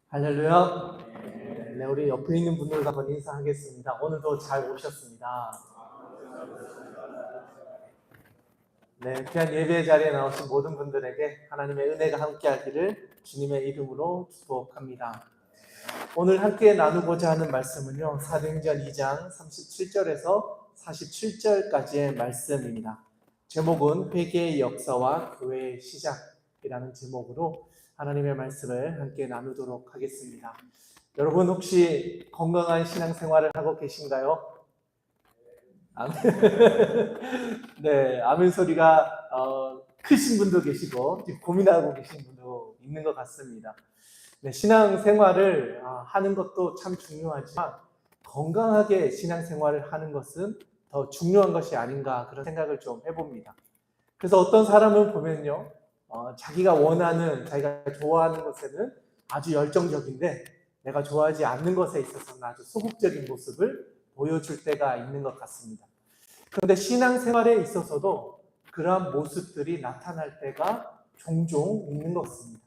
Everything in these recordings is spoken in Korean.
할렐루야. 네, 우리 옆에 있는 분들과 한번 인사하겠습니다. 오늘도 잘 오셨습니다. 네, 귀한 예배 자리에 나오신 모든 분들에게 하나님의 은혜가 함께하기를 주님의 이름으로 축복합니다. 오늘 함께 나누고자 하는 말씀은요, 사도행전 2장 37절에서 47절까지의 말씀입니다. 제목은 회개의 역사와 교회의 시작이라는 제목으로 하나님의 말씀을 함께 나누도록 하겠습니다. 여러분 혹시 건강한 신앙생활을 하고 계신가요? 아멘. 네, 아멘 소리가 크신 분도 계시고 고민하고 계신 분도 있는 것 같습니다. 네, 신앙생활을 하는 것도 참 중요하지만 건강하게 신앙생활을 하는 것은 더 중요한 것이 아닌가 그런 생각을 좀 해봅니다. 그래서 어떤 사람을 보면요, 자기가 원하는, 자기가 좋아하는 것에는 아주 열정적인데 내가 좋아하지 않는 것에 있어서는 아주 소극적인 모습을 보여줄 때가 있는 것 같습니다. 그런데 신앙생활에 있어서도 그러한 모습들이 나타날 때가 종종 있는 것 같습니다.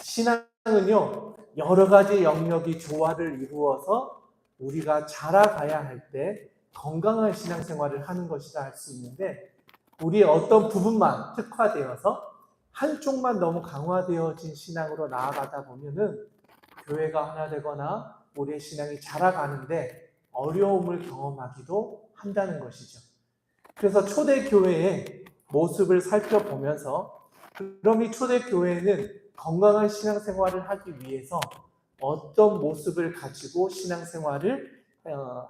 신앙은요, 여러 가지 영역이 조화를 이루어서 우리가 자라가야 할 때 건강한 신앙생활을 하는 것이다 할 수 있는데, 우리의 어떤 부분만 특화되어서 한쪽만 너무 강화되어진 신앙으로 나아가다 보면은 교회가 하나 되거나 우리의 신앙이 자라가는데 어려움을 경험하기도 한다는 것이죠. 그래서 초대교회의 모습을 살펴보면서 그럼 이 초대교회는 건강한 신앙생활을 하기 위해서 어떤 모습을 가지고 신앙생활을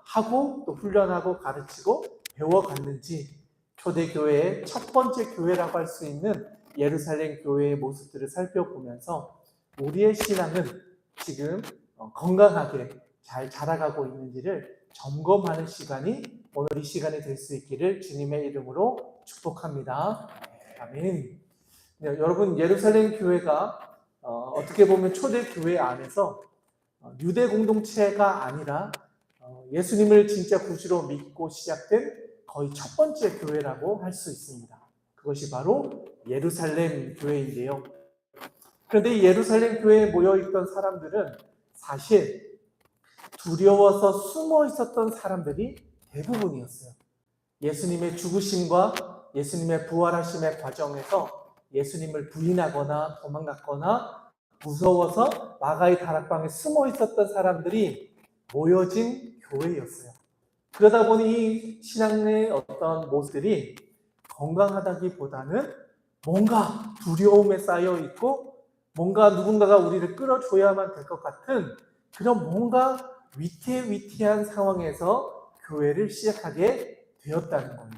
하고 또 훈련하고 가르치고 배워갔는지, 초대교회의 첫 번째 교회라고 할 수 있는 예루살렘 교회의 모습들을 살펴보면서 우리의 신앙은 지금 건강하게 잘 자라가고 있는지를 점검하는 시간이 오늘 이 시간이 될 수 있기를 주님의 이름으로 축복합니다. 아멘. 네, 여러분, 예루살렘 교회가 어떻게 보면 초대교회 안에서 유대 공동체가 아니라 예수님을 진짜 구주로 믿고 시작된 거의 첫 번째 교회라고 할 수 있습니다. 그것이 바로 예루살렘 교회인데요. 그런데 이 예루살렘 교회에 모여있던 사람들은 사실 두려워서 숨어 있었던 사람들이 대부분이었어요. 예수님의 죽으심과 예수님의 부활하심의 과정에서 예수님을 부인하거나 도망갔거나 무서워서 마가의 다락방에 숨어 있었던 사람들이 모여진 교회였어요. 그러다 보니 이 신앙의 어떤 모습들이 건강하다기보다는 뭔가 두려움에 쌓여 있고 뭔가 누군가가 우리를 끌어줘야만 될 것 같은 그런 뭔가 위태위태한 상황에서 교회를 시작하게 되었다는 거예요.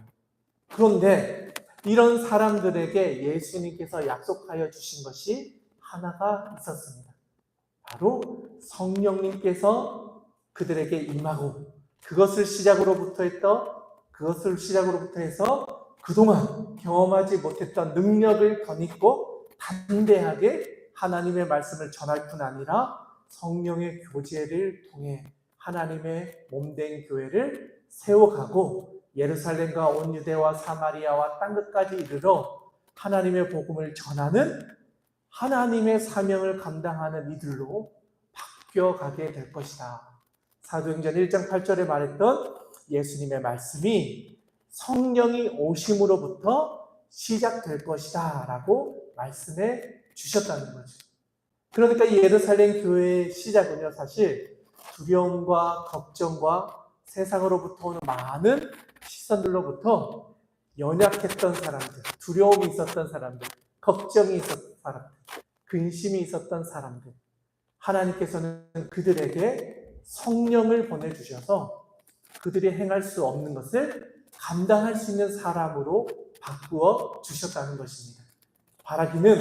그런데 이런 사람들에게 예수님께서 약속하여 주신 것이 하나가 있었습니다. 바로 성령님께서 그들에게 임하고 그것을 시작으로부터 해서 그동안 경험하지 못했던 능력을 덧입고 담대하게 하나님의 말씀을 전할 뿐 아니라 성령의 교제를 통해 하나님의 몸된 교회를 세워가고 예루살렘과 온 유대와 사마리아와 땅끝까지 이르러 하나님의 복음을 전하는 하나님의 사명을 감당하는 이들로 바뀌어가게 될 것이다. 사도행전 1장 8절에 말했던 예수님의 말씀이 성령이 오심으로부터 시작될 것이다 라고 말씀해 주셨다는 거죠. 그러니까 이 예루살렘 교회의 시작은요, 사실 두려움과 걱정과 세상으로부터 오는 많은 시선들로부터 연약했던 사람들, 두려움이 있었던 사람들, 걱정이 있었던 사람들, 근심이 있었던 사람들, 하나님께서는 그들에게 성령을 보내주셔서 그들이 행할 수 없는 것을 감당할 수 있는 사람으로 바꾸어 주셨다는 것입니다. 바라기는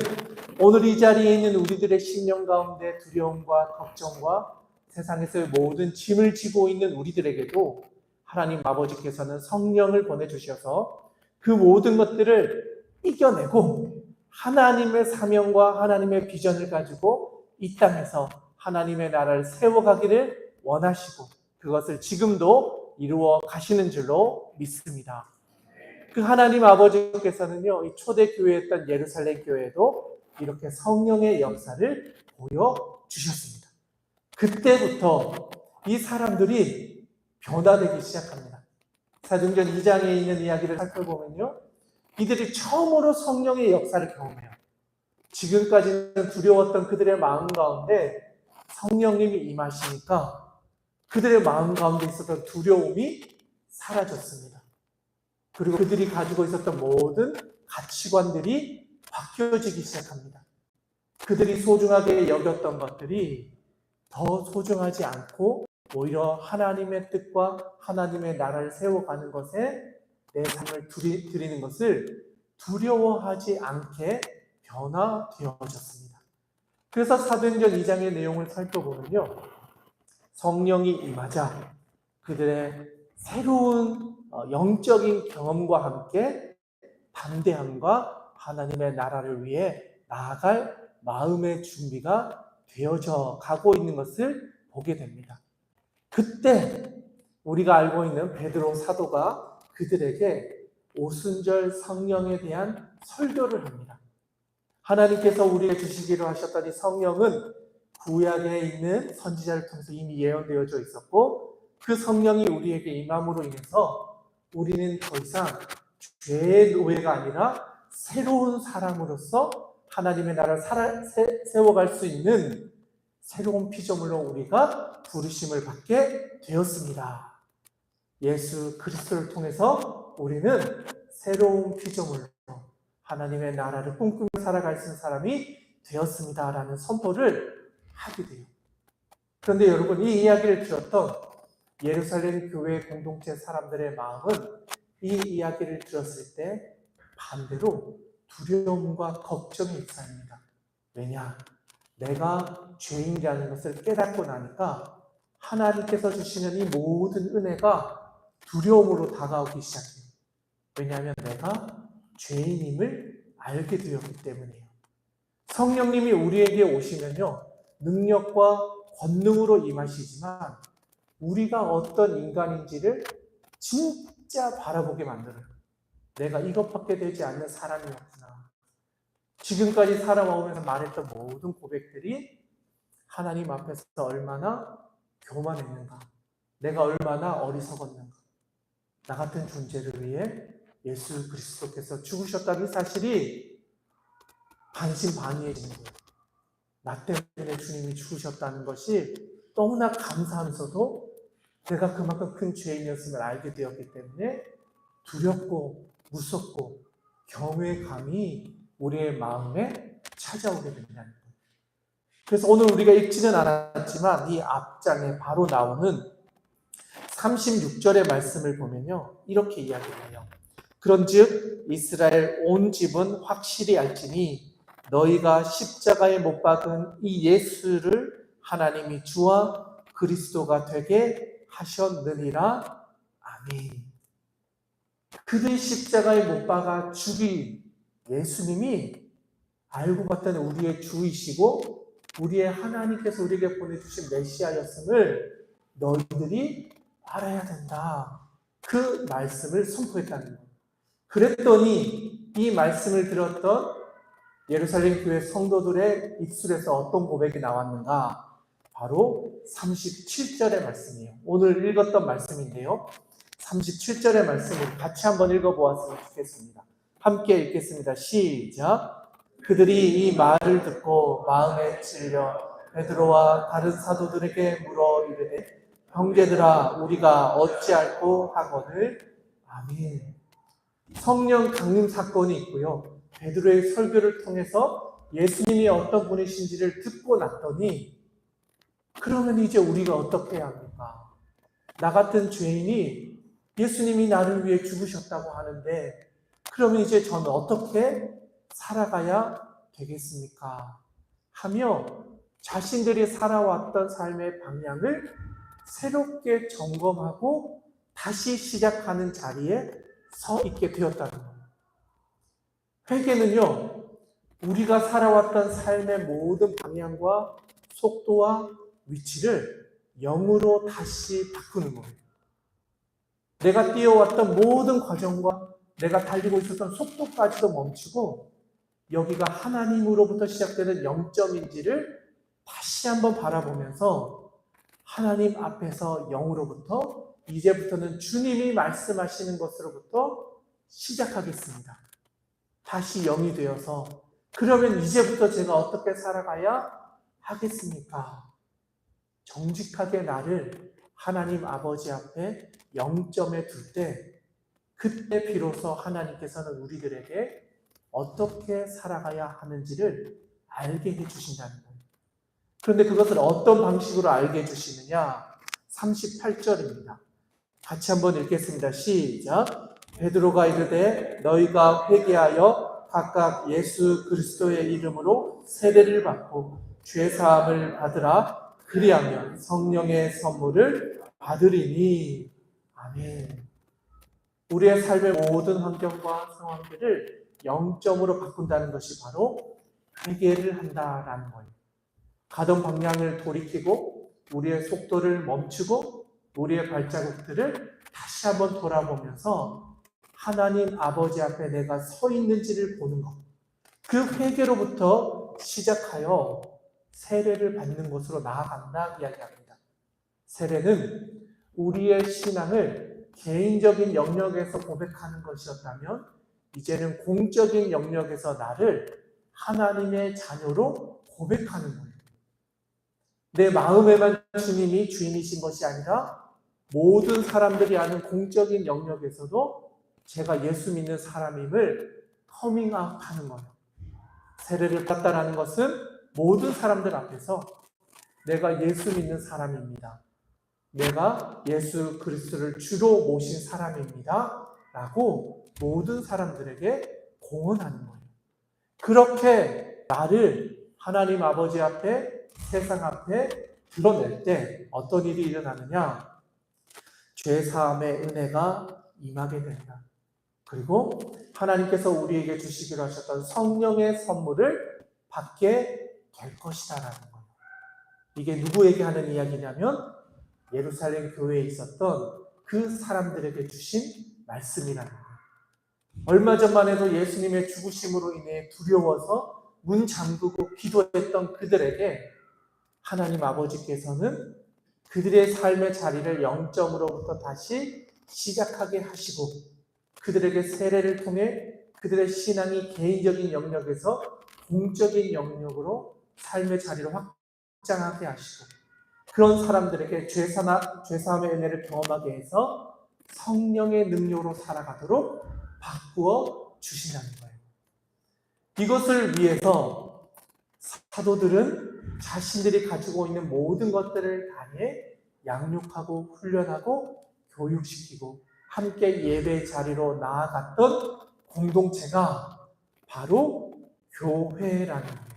오늘 이 자리에 있는 우리들의 심령 가운데 두려움과 걱정과 세상에서의 모든 짐을 지고 있는 우리들에게도 하나님 아버지께서는 성령을 보내주셔서 그 모든 것들을 이겨내고 하나님의 사명과 하나님의 비전을 가지고 이 땅에서 하나님의 나라를 세워가기를 원하시고 그것을 지금도 이루어 가시는 줄로 믿습니다. 그 하나님 아버지께서는요, 이 초대교회였던 예루살렘 교회에도 이렇게 성령의 역사를 보여주셨습니다. 그때부터 이 사람들이 변화되기 시작합니다. 사도행전 2장에 있는 이야기를 살펴보면요, 이들이 처음으로 성령의 역사를 경험해요. 지금까지는 두려웠던 그들의 마음 가운데 성령님이 임하시니까 그들의 마음 가운데 있었던 두려움이 사라졌습니다. 그리고 그들이 가지고 있었던 모든 가치관들이 바뀌어지기 시작합니다. 그들이 소중하게 여겼던 것들이 더 소중하지 않고 오히려 하나님의 뜻과 하나님의 나라를 세워가는 것에 내 삶을 드리는 것을 두려워하지 않게 변화되어졌습니다. 그래서 사도행전 2장의 내용을 살펴보면요, 성령이 임하자 그들의 새로운 영적인 경험과 함께 담대함과 하나님의 나라를 위해 나아갈 마음의 준비가 되어져 가고 있는 것을 보게 됩니다. 그때 우리가 알고 있는 베드로 사도가 그들에게 오순절 성령에 대한 설교를 합니다. 하나님께서 우리에게 주시기로 하셨던 이 성령은 구약에 있는 선지자를 통해서 이미 예언되어져 있었고, 그 성령이 우리에게 임함으로 인해서 우리는 더 이상 죄의 노예가 아니라 새로운 사람으로서 하나님의 나라를 세워갈 수 있는 새로운 피조물로 우리가 부르심을 받게 되었습니다. 예수 그리스도를 통해서 우리는 새로운 피조물로 하나님의 나라를 꿈꾸며 살아갈 수 있는 사람이 되었습니다라는 선포를 하게 돼요. 그런데 여러분, 이 이야기를 들었던 예루살렘 교회 공동체 사람들의 마음은 이 이야기를 들었을 때 반대로 두려움과 걱정이 있습니다. 왜냐? 내가 죄인이라는 것을 깨닫고 나니까 하나님께서 주시는 이 모든 은혜가 두려움으로 다가오기 시작해요. 왜냐하면 내가 죄인임을 알게 되었기 때문이에요. 성령님이 우리에게 오시면요, 능력과 권능으로 임하시지만 우리가 어떤 인간인지를 진짜 바라보게 만들어요. 내가 이것밖에 되지 않는 사람이었구나. 지금까지 살아오면서 말했던 모든 고백들이 하나님 앞에서 얼마나 교만했는가, 내가 얼마나 어리석었는가, 나 같은 존재를 위해 예수 그리스도께서 죽으셨다는 사실이 반신반의해지는 거예요. 나 때문에 주님이 죽으셨다는 것이 너무나 감사하면서도 내가 그만큼 큰 죄인이었음을 알게 되었기 때문에 두렵고 무섭고 경외감이 우리의 마음에 찾아오게 된다는 거예요. 그래서 오늘 우리가 읽지는 않았지만 이 앞장에 바로 나오는 36절의 말씀을 보면요, 이렇게 이야기해요. 그런즉 이스라엘 온 집은 확실히 알지니 너희가 십자가에 못 박은 이 예수를 하나님이 주와 그리스도가 되게 하셨느니라. 아멘. 그들이 십자가에 못 박아 죽인 예수님이 알고 봤더니 우리의 주이시고 우리의 하나님께서 우리에게 보내주신 메시아였음을 너희들이 알아야 된다. 그 말씀을 선포했다는 거예요. 그랬더니 이 말씀을 들었던 예루살렘 교회 성도들의 입술에서 어떤 고백이 나왔는가? 바로 37절의 말씀이에요. 오늘 읽었던 말씀인데요, 37절의 말씀을 같이 한번 읽어보았으면 좋겠습니다. 함께 읽겠습니다. 시작. 그들이 이 말을 듣고 마음에 찔려 베드로와 다른 사도들에게 물어 이르되 형제들아 우리가 어찌할꼬 하거늘. 아멘. 성령 강림 사건이 있고요, 베드로의 설교를 통해서 예수님이 어떤 분이신지를 듣고 났더니 그러면 이제 우리가 어떻게 해야 합니까? 나 같은 죄인이 예수님이 나를 위해 죽으셨다고 하는데 그러면 이제 저는 어떻게 살아가야 되겠습니까? 하며 자신들이 살아왔던 삶의 방향을 새롭게 점검하고 다시 시작하는 자리에 서 있게 되었다는 거예요. 회개는요, 우리가 살아왔던 삶의 모든 방향과 속도와 위치를 영으로 다시 바꾸는 거예요. 내가 뛰어왔던 모든 과정과 내가 달리고 있었던 속도까지도 멈추고 여기가 하나님으로부터 시작되는 영점인지를 다시 한번 바라보면서 하나님 앞에서 영으로부터 이제부터는 주님이 말씀하시는 것으로부터 시작하겠습니다. 다시 영이 되어서 그러면 이제부터 제가 어떻게 살아가야 하겠습니까? 정직하게 나를 하나님 아버지 앞에 0점에 둘 때 그때 비로소 하나님께서는 우리들에게 어떻게 살아가야 하는지를 알게 해주신다는 거예요. 그런데 그것을 어떤 방식으로 알게 해주시느냐? 38절입니다. 같이 한번 읽겠습니다. 시작. 베드로가 이르되 너희가 회개하여 각각 예수 그리스도의 이름으로 세례를 받고 죄사함을 받으라. 그리하면 성령의 선물을 받으리니. 아멘. 우리의 삶의 모든 환경과 상황들을 0점으로 바꾼다는 것이 바로 회개를 한다라는 거예요. 가던 방향을 돌이키고 우리의 속도를 멈추고 우리의 발자국들을 다시 한번 돌아보면서 하나님 아버지 앞에 내가 서 있는지를 보는 것. 그 회개로부터 시작하여 세례를 받는 것으로 나아간다 이야기합니다. 세례는 우리의 신앙을 개인적인 영역에서 고백하는 것이었다면 이제는 공적인 영역에서 나를 하나님의 자녀로 고백하는 거예요. 내 마음에만 주님이 주인이신 것이 아니라 모든 사람들이 아는 공적인 영역에서도 제가 예수 믿는 사람임을 커밍아웃하는 거예요. 세례를 받다라는 것은 모든 사람들 앞에서 내가 예수 믿는 사람입니다. 내가 예수 그리스도를 주로 모신 사람입니다. 라고 모든 사람들에게 공언하는 거예요. 그렇게 나를 하나님 아버지 앞에 세상 앞에 드러낼 때 어떤 일이 일어나느냐? 죄사함의 은혜가 임하게 된다. 그리고 하나님께서 우리에게 주시기로 하셨던 성령의 선물을 받게 될 것이다라는 거예요. 이게 누구에게 하는 이야기냐면 예루살렘 교회에 있었던 그 사람들에게 주신 말씀이라는 거예요. 얼마 전만 해도 예수님의 죽으심으로 인해 두려워서 문 잠그고 기도했던 그들에게 하나님 아버지께서는 그들의 삶의 자리를 0점으로부터 다시 시작하게 하시고 그들에게 세례를 통해 그들의 신앙이 개인적인 영역에서 공적인 영역으로 삶의 자리를 확장하게 하시고 그런 사람들에게 죄사함의 은혜를 경험하게 해서 성령의 능력으로 살아가도록 바꾸어 주신다는 거예요. 이것을 위해서 사도들은 자신들이 가지고 있는 모든 것들을 다해 양육하고 훈련하고 교육시키고 함께 예배 자리로 나아갔던 공동체가 바로 교회라는 거예요.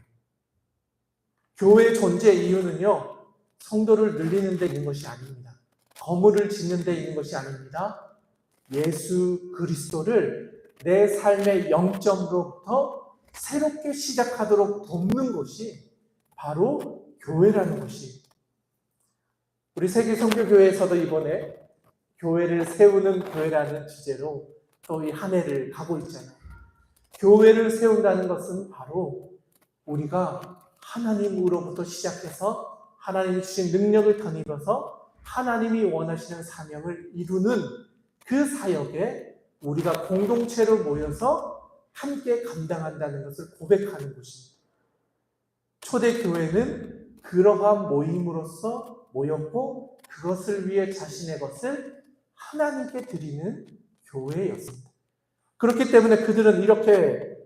교회의 존재 이유는요, 성도를 늘리는 데 있는 것이 아닙니다. 건물을 짓는 데 있는 것이 아닙니다. 예수 그리스도를 내 삶의 0점으로부터 새롭게 시작하도록 돕는 것이 바로 교회라는 것이. 우리 세계선교교회에서도 이번에 교회를 세우는 교회라는 주제로 또 이 한 해를 가고 있잖아요. 교회를 세운다는 것은 바로 우리가 하나님으로부터 시작해서 하나님이 주신 능력을 덧입어서 하나님이 원하시는 사명을 이루는 그 사역에 우리가 공동체로 모여서 함께 감당한다는 것을 고백하는 것입니다. 초대교회는 그러한 모임으로서 모였고 그것을 위해 자신의 것을 하나님께 드리는 교회였습니다. 그렇기 때문에 그들은 이렇게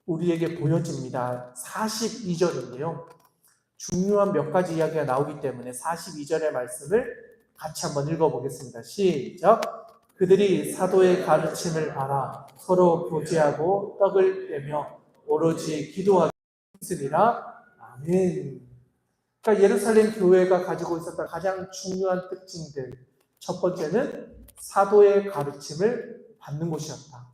우리에게 보여집니다. 42절인데요. 중요한 몇 가지 이야기가 나오기 때문에 42절의 말씀을 같이 한번 읽어보겠습니다. 시작! 그들이 사도의 가르침을 알아 서로 교제하고 떡을 떼며 오로지 기도하기 있으리라. 아멘. 그러니까 예루살렘 교회가 가지고 있었던 가장 중요한 특징들. 첫 번째는 사도의 가르침을 받는 곳이었다.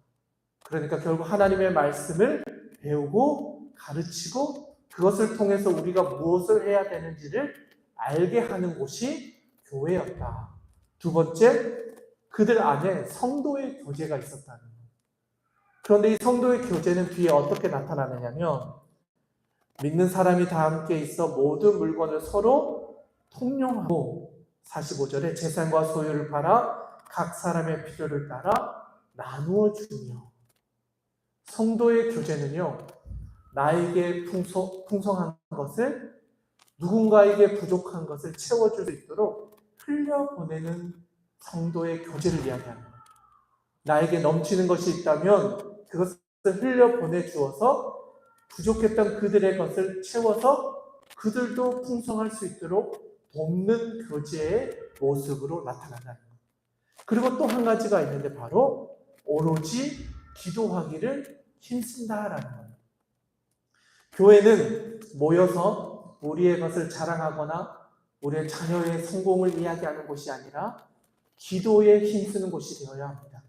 그러니까 결국 하나님의 말씀을 배우고 가르치고 그것을 통해서 우리가 무엇을 해야 되는지를 알게 하는 곳이 교회였다. 두 번째, 그들 안에 성도의 교제가 있었다는 거예요. 그런데 이 성도의 교제는 뒤에 어떻게 나타나느냐면 믿는 사람이 다 함께 있어 모든 물건을 서로 통용하고 45절에 재산과 소유를 팔아 각 사람의 필요를 따라 나누어 주며. 성도의 교제는요, 나에게 풍성한 것을, 누군가에게 부족한 것을 채워줄 수 있도록 흘려보내는 성도의 교제를 이야기하는 거예요. 나에게 넘치는 것이 있다면 그것을 흘려보내 주어서 부족했던 그들의 것을 채워서 그들도 풍성할 수 있도록 돕는 교제의 모습으로 나타난다는 거예요. 그리고 또 한 가지가 있는데 바로 오로지 기도하기를 힘쓴다라는 거예요. 교회는 모여서 우리의 것을 자랑하거나 우리의 자녀의 성공을 이야기하는 곳이 아니라 기도에 힘쓰는 곳이 되어야 합니다.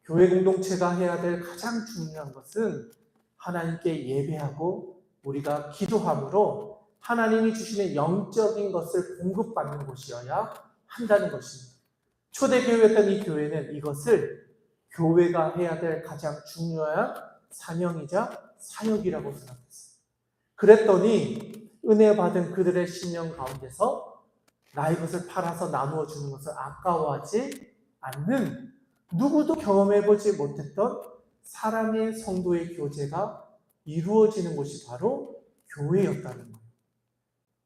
교회 공동체가 해야 될 가장 중요한 것은 하나님께 예배하고 우리가 기도함으로 하나님이 주시는 영적인 것을 공급받는 곳이어야 한다는 것입니다. 초대교회였던 이 교회는 이것을 교회가 해야 될 가장 중요한 사명이자 사역이라고 생각했어요. 그랬더니 은혜 받은 그들의 심령 가운데서 나의 것을 팔아서 나누어 주는 것을 아까워하지 않는, 누구도 경험해보지 못했던 사랑의 성도의 교제가 이루어지는 곳이 바로 교회였다는 거예요.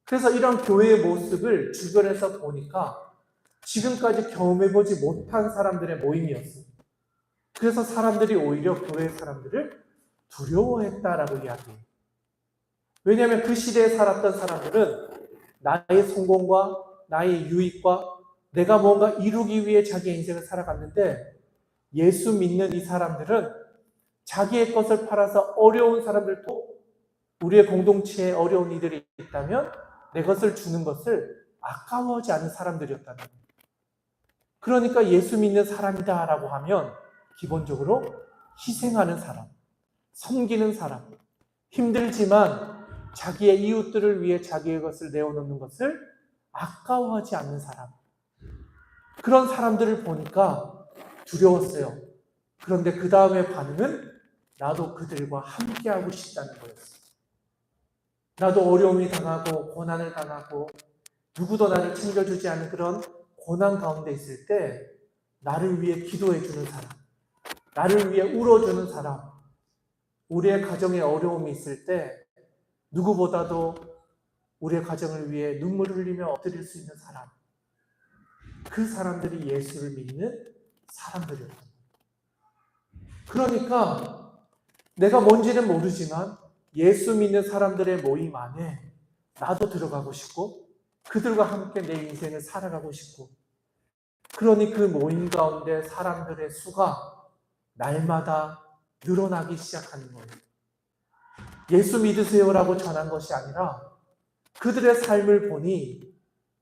그래서 이런 교회의 모습을 주변에서 보니까 지금까지 경험해보지 못한 사람들의 모임이었어요. 그래서 사람들이 오히려 교회 사람들을 두려워했다라고 이야기해요. 왜냐하면 그 시대에 살았던 사람들은 나의 성공과 나의 유익과 내가 뭔가 이루기 위해 자기의 인생을 살아갔는데, 예수 믿는 이 사람들은 자기의 것을 팔아서 어려운 사람들도, 우리의 공동체에 어려운 이들이 있다면 내 것을 주는 것을 아까워하지 않는 사람들이었다는 거예요. 그러니까 예수 믿는 사람이다라고 하면 기본적으로 희생하는 사람, 섬기는 사람, 힘들지만 자기의 이웃들을 위해 자기의 것을 내어놓는 것을 아까워하지 않는 사람, 그런 사람들을 보니까 두려웠어요. 그런데 그 다음에 반응은 나도 그들과 함께하고 싶다는 거였어요. 나도 어려움이 당하고 고난을 당하고 누구도 나를 챙겨주지 않는 그런 고난 가운데 있을 때 나를 위해 기도해 주는 사람, 나를 위해 울어주는 사람, 우리의 가정에 어려움이 있을 때 누구보다도 우리의 가정을 위해 눈물을 흘리며 엎드릴 수 있는 사람, 그 사람들이 예수를 믿는 사람들이었다. 그러니까 내가 뭔지는 모르지만 예수 믿는 사람들의 모임 안에 나도 들어가고 싶고 그들과 함께 내 인생을 살아가고 싶고, 그러니 그 모임 가운데 사람들의 수가 날마다 늘어나기 시작하는 거예요. 예수 믿으세요라고 전한 것이 아니라 그들의 삶을 보니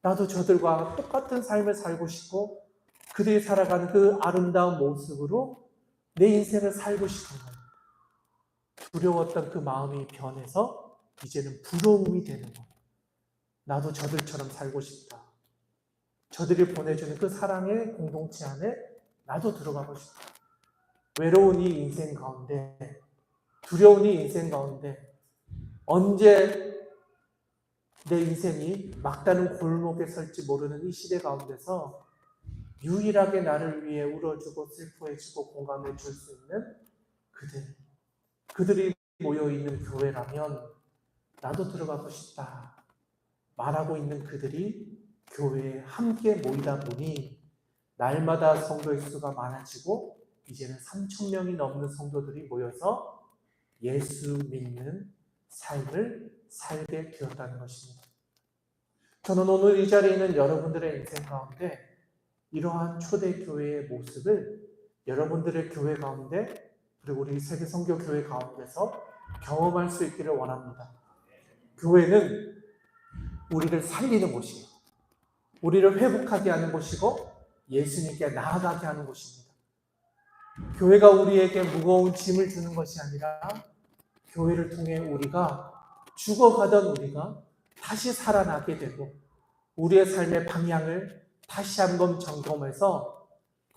나도 저들과 똑같은 삶을 살고 싶고 그들이 살아가는 그 아름다운 모습으로 내 인생을 살고 싶은 거예요. 두려웠던 그 마음이 변해서 이제는 부러움이 되는 거예요. 나도 저들처럼 살고 싶다. 저들이 보내주는 그 사랑의 공동체 안에 나도 들어가고 싶다. 외로운 이 인생 가운데, 두려운 이 인생 가운데 언제 내 인생이 막다른 골목에 설지 모르는 이 시대 가운데서 유일하게 나를 위해 울어주고 슬퍼해주고 공감해 줄 수 있는 그들이 모여있는 교회라면 나도 들어가고 싶다 말하고 있는 그들이 교회에 함께 모이다 보니 날마다 성도의 수가 많아지고 이제는 3,000명이 넘는 성도들이 모여서 예수 믿는 삶을 살게 되었다는 것입니다. 저는 오늘 이 자리에 있는 여러분들의 인생 가운데 이러한 초대교회의 모습을 여러분들의 교회 가운데, 그리고 우리 세계선교교회 가운데서 경험할 수 있기를 원합니다. 교회는 우리를 살리는 곳이에요. 우리를 회복하게 하는 곳이고 예수님께 나아가게 하는 곳입니다. 교회가 우리에게 무거운 짐을 주는 것이 아니라 교회를 통해 우리가 죽어가던 우리가 다시 살아나게 되고 우리의 삶의 방향을 다시 한번 점검해서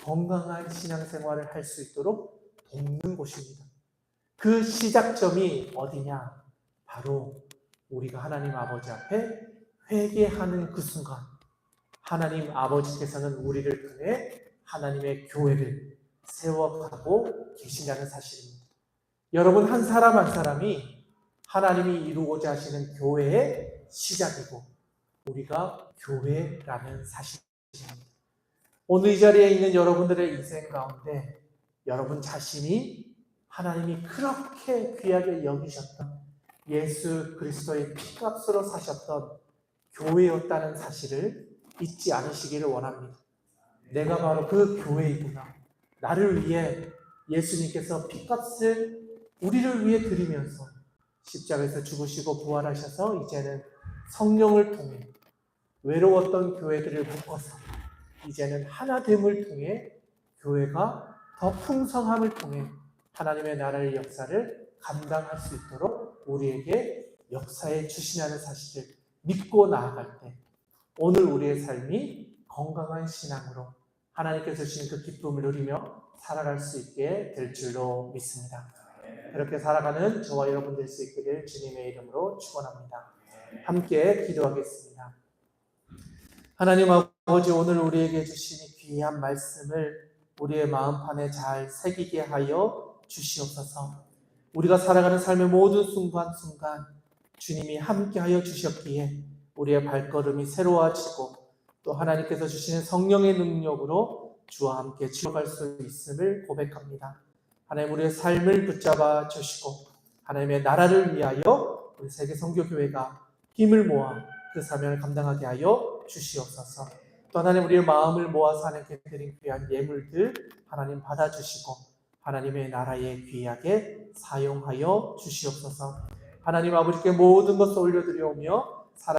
건강한 신앙생활을 할 수 있도록 돕는 곳입니다. 그 시작점이 어디냐? 바로 우리가 하나님 아버지 앞에 회개하는 그 순간 하나님 아버지께서는 우리를 통해 하나님의 교회를 세워가고 계신다는 사실입니다. 여러분 한 사람 한 사람이 하나님이 이루고자 하시는 교회의 시작이고 우리가 교회라는 사실입니다. 오늘 이 자리에 있는 여러분들의 인생 가운데 여러분 자신이 하나님이 그렇게 귀하게 여기셨던 예수 그리스도의 피값으로 사셨던 교회였다는 사실을 잊지 않으시기를 원합니다. 내가 바로 그 교회이구나. 나를 위해 예수님께서 피값을 우리를 위해 드리면서 십자가에서 죽으시고 부활하셔서 이제는 성령을 통해 외로웠던 교회들을 묶어서 이제는 하나됨을 통해 교회가 더 풍성함을 통해 하나님의 나라의 역사를 감당할 수 있도록 우리에게 역사해 주시냐는 사실을 믿고 나아갈 때 오늘 우리의 삶이 건강한 신앙으로 하나님께서 주신 그 기쁨을 누리며 살아갈 수 있게 될 줄로 믿습니다. 그렇게 살아가는 저와 여러분 될 수 있기를 주님의 이름으로 축원합니다. 함께 기도하겠습니다. 하나님 아버지, 오늘 우리에게 주신 귀한 말씀을 우리의 마음판에 잘 새기게 하여 주시옵소서. 우리가 살아가는 삶의 모든 순간순간 주님이 함께하여 주셨기에 우리의 발걸음이 새로워지고 또 하나님께서 주시는 성령의 능력으로 주와 함께 지어갈 수 있음을 고백합니다. 하나님 우리의 삶을 붙잡아 주시고 하나님의 나라를 위하여 우리 세계선교교회가 힘을 모아 그 사명을 감당하게 하여 주시옵소서. 또 하나님 우리의 마음을 모아서 하나님께 드린 귀한 예물들 하나님 받아주시고 하나님의 나라에 귀하게 사용하여 주시옵소서. 하나님 아버지께 모든 것을 올려드리오며